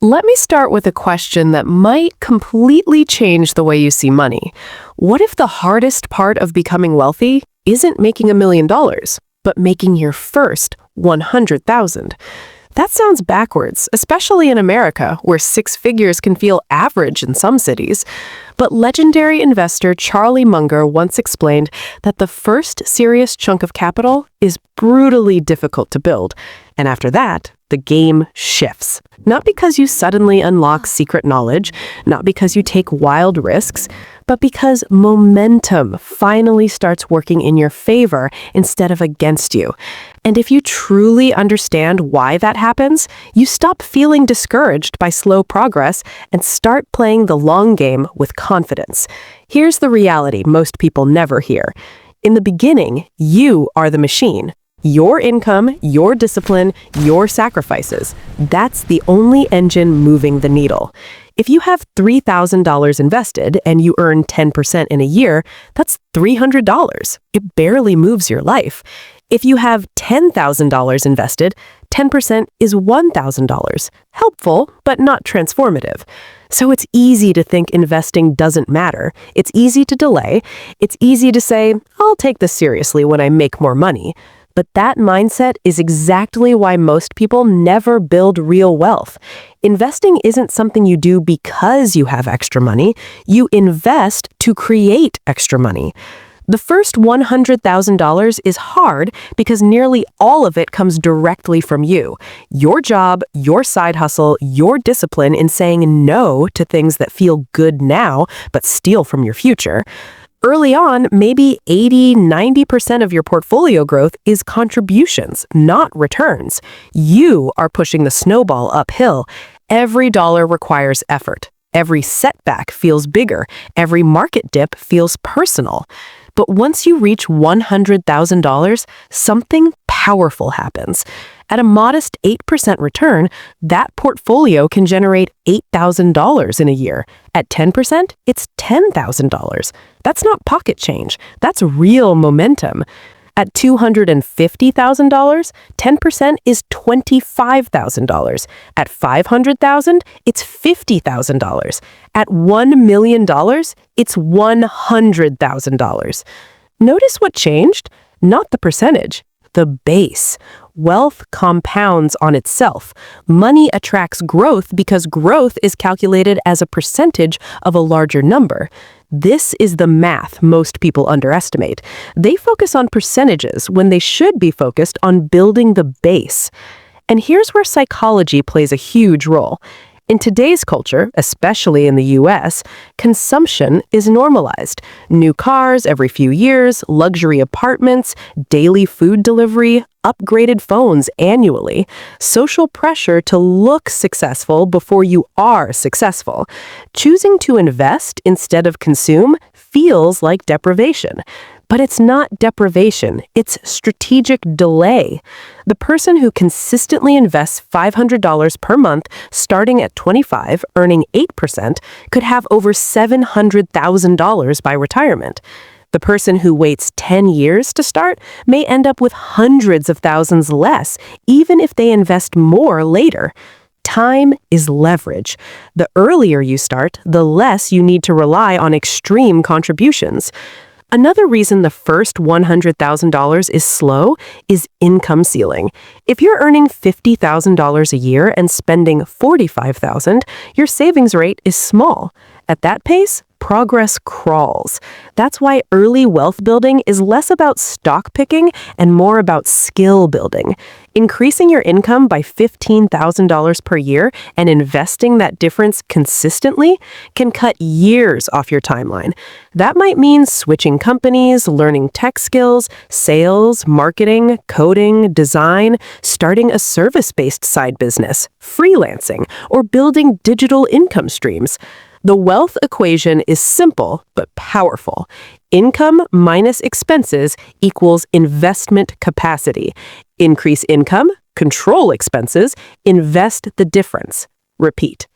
Let me start with a question that might completely change the way you see money. What if the hardest part of becoming wealthy isn't making $1 million, but making your first 100,000? That sounds backwards, especially in America, where six figures can feel average in some cities. But legendary investor Charlie Munger once explained that the first serious chunk of capital is brutally difficult to build. And after that, the game shifts. Not because you suddenly unlock secret knowledge, not because you take wild risks, but because momentum finally starts working in your favor instead of against you. And if you truly understand why that happens, you stop feeling discouraged by slow progress and start playing the long game with confidence. Here's the reality most people never hear. In the beginning, you are the machine. Your income, your discipline, your sacrifices. That's the only engine moving the needle. If you have $3,000 invested and you earn 10% in a year, that's $300. It barely moves your life. If you have $10,000 invested, 10% is $1,000. Helpful, but not transformative. So it's easy to think investing doesn't matter. It's easy to delay. It's easy to say, I'll take this seriously when I make more money. But that mindset is exactly why most people never build real wealth. Investing isn't something you do because you have extra money. You invest to create extra money. The first $100,000 is hard because nearly all of it comes directly from you. Your job, your side hustle, your discipline in saying no to things that feel good now but steal from your future. Early on, maybe 80–90% of your portfolio growth is contributions, not returns. You are pushing the snowball uphill. Every dollar requires effort. Every setback feels bigger. Every market dip feels personal. But once you reach $100,000, something powerful happens. At a modest 8% return, that portfolio can generate $8,000 in a year. At 10%, it's $10,000. That's not pocket change. That's real momentum. At $250,000, 10% is $25,000. At $500,000, it's $50,000. At $1 million, it's $100,000. Notice what changed? Not the percentage, the base. Wealth compounds on itself. Money attracts growth because growth is calculated as a percentage of a larger number. This is the math most people underestimate. They focus on percentages when they should be focused on building the base. And here's where psychology plays a huge role. In today's culture, especially in the US, consumption is normalized. New cars every few years, luxury apartments, daily food delivery, upgraded phones annually, social pressure to look successful before you are successful. Choosing to invest instead of consume feels like deprivation. But it's not deprivation, it's strategic delay. The person who consistently invests $500 per month, starting at 25, earning 8%, could have over $700,000 by retirement. The person who waits 10 years to start may end up with hundreds of thousands less, even if they invest more later. Time is leverage. The earlier you start, the less you need to rely on extreme contributions. Another reason the first $100,000 is slow is income ceiling. If you're earning $50,000 a year and spending $45,000, your savings rate is small. At that pace, progress crawls. That's why early wealth building is less about stock picking and more about skill building. Increasing your income by $15,000 per year and investing that difference consistently can cut years off your timeline. That might mean switching companies, learning tech skills, sales, marketing, coding, design, starting a service-based side business, freelancing, or building digital income streams. The wealth equation is simple but powerful. Income minus expenses equals investment capacity. Increase income, control expenses, invest the difference. Repeat.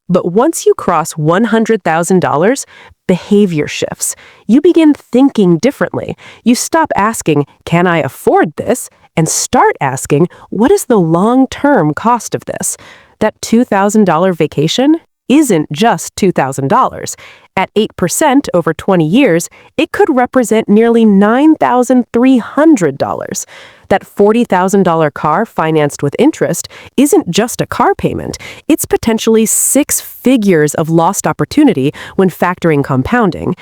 But once you cross $100,000, behavior shifts. You begin thinking differently. You stop asking, "Can I afford this?" and start asking, "What is the long-term cost of this?" that $2,000 vacation isn't just $2,000. At 8% over 20 years, it could represent nearly $9,300. That $40,000 car financed with interest isn't just a car payment, it's potentially 6 figures of lost opportunity when factoring compounding.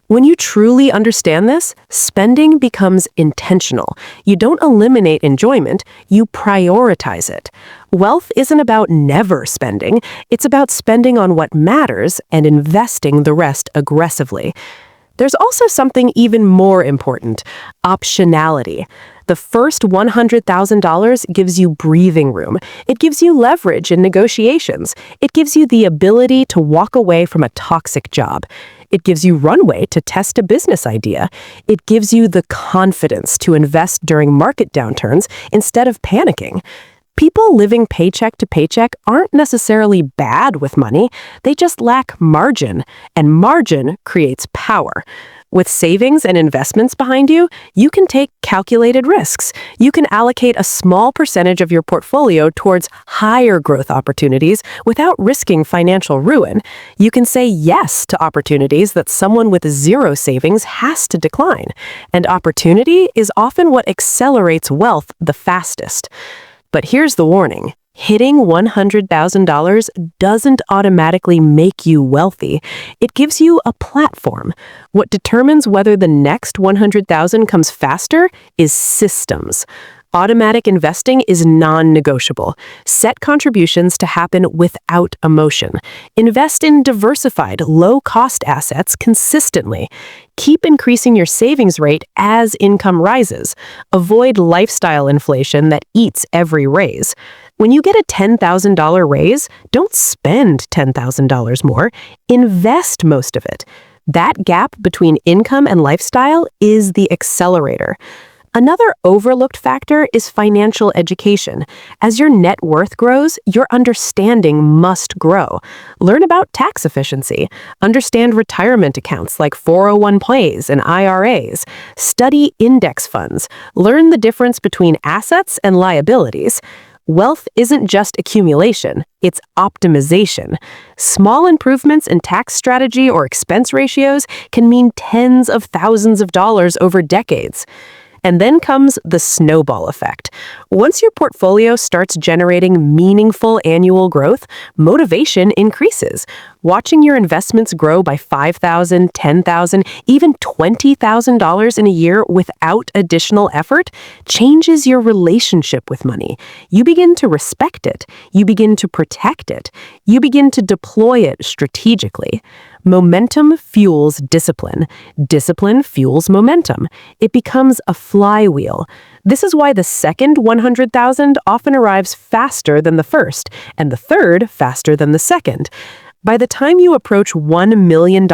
When you truly understand this, spending becomes intentional. You don't eliminate enjoyment, you prioritize it. Wealth isn't about never spending, it's about spending on what matters and investing the rest aggressively. There's also something even more important: optionality. The first $100,000 gives you breathing room. It gives you leverage in negotiations. It gives you the ability to walk away from a toxic job. It gives you runway to test a business idea. It gives you the confidence to invest during market downturns instead of panicking. People living paycheck to paycheck aren't necessarily bad with money. They just lack margin, and margin creates power. With savings and investments behind you, you can take calculated risks. You can allocate a small percentage of your portfolio towards higher growth opportunities without risking financial ruin. You can say yes to opportunities that someone with zero savings has to decline. And opportunity is often what accelerates wealth the fastest. But here's the warning. Hitting $100,000 doesn't automatically make you wealthy. It gives you a platform. What determines whether the next $100,000 comes faster is systems. Automatic investing is non-negotiable. Set contributions to happen without emotion. Invest in diversified, low-cost assets consistently. Keep increasing your savings rate as income rises. Avoid lifestyle inflation that eats every raise. When you get a $10,000 raise, don't spend $10,000 more. Invest most of it. That gap between income and lifestyle is the accelerator. Another overlooked factor is financial education. As your net worth grows, your understanding must grow. Learn about tax efficiency. Understand retirement accounts like 401(k)s and IRAs. Study index funds. Learn the difference between assets and liabilities. Wealth isn't just accumulation, it's optimization. Small improvements in tax strategy or expense ratios can mean tens of thousands of dollars over decades. And then comes the snowball effect. Once your portfolio starts generating meaningful annual growth, motivation increases. Watching your investments grow by $5,000, $10,000, even $20,000 in a year without additional effort changes your relationship with money. You begin to respect it. You begin to protect it. You begin to deploy it strategically. Momentum fuels discipline. Discipline fuels momentum. It becomes a flywheel. This is why the second $100,000 often arrives faster than the first, and the third faster than the second. By the time you approach $1 million,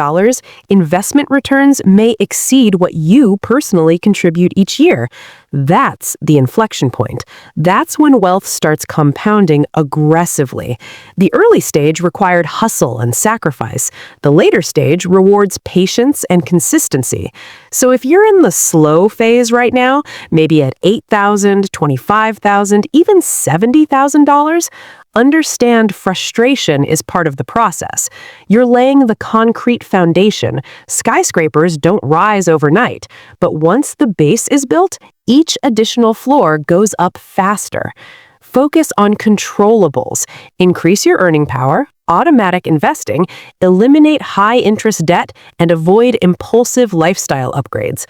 investment returns may exceed what you personally contribute each year. That's the inflection point. That's when wealth starts compounding aggressively. The early stage required hustle and sacrifice. The later stage rewards patience and consistency. So if you're in the slow phase right now, maybe at $8,000, $25,000, even $70,000, understand frustration is part of the process. You're laying the concrete foundation. Skyscrapers don't rise overnight, but once the base is built, each additional floor goes up faster. Focus on controllables. Increase your earning power, automatic investing, eliminate high-interest debt, and avoid impulsive lifestyle upgrades.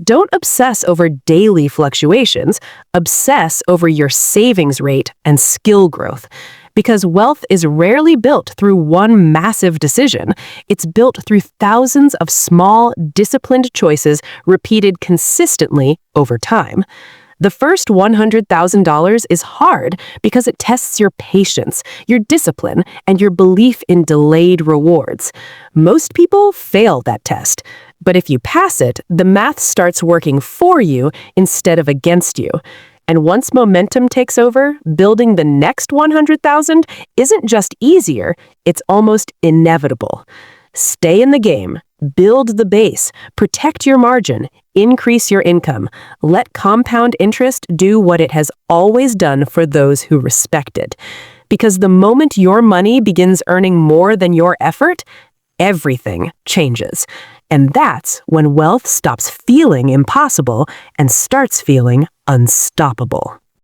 Don't obsess over daily fluctuations. Obsess over your savings rate and skill growth. Because wealth is rarely built through one massive decision. It's built through thousands of small, disciplined choices repeated consistently over time. The first $100,000 is hard because it tests your patience, your discipline, and your belief in delayed rewards. Most people fail that test. But if you pass it, the math starts working for you instead of against you. And once momentum takes over, building the next 100,000 isn't just easier, it's almost inevitable. Stay in the game, build the base, protect your margin, increase your income. Let compound interest do what it has always done for those who respect it. Because the moment your money begins earning more than your effort, everything changes. And that's when wealth stops feeling impossible and starts feeling unstoppable.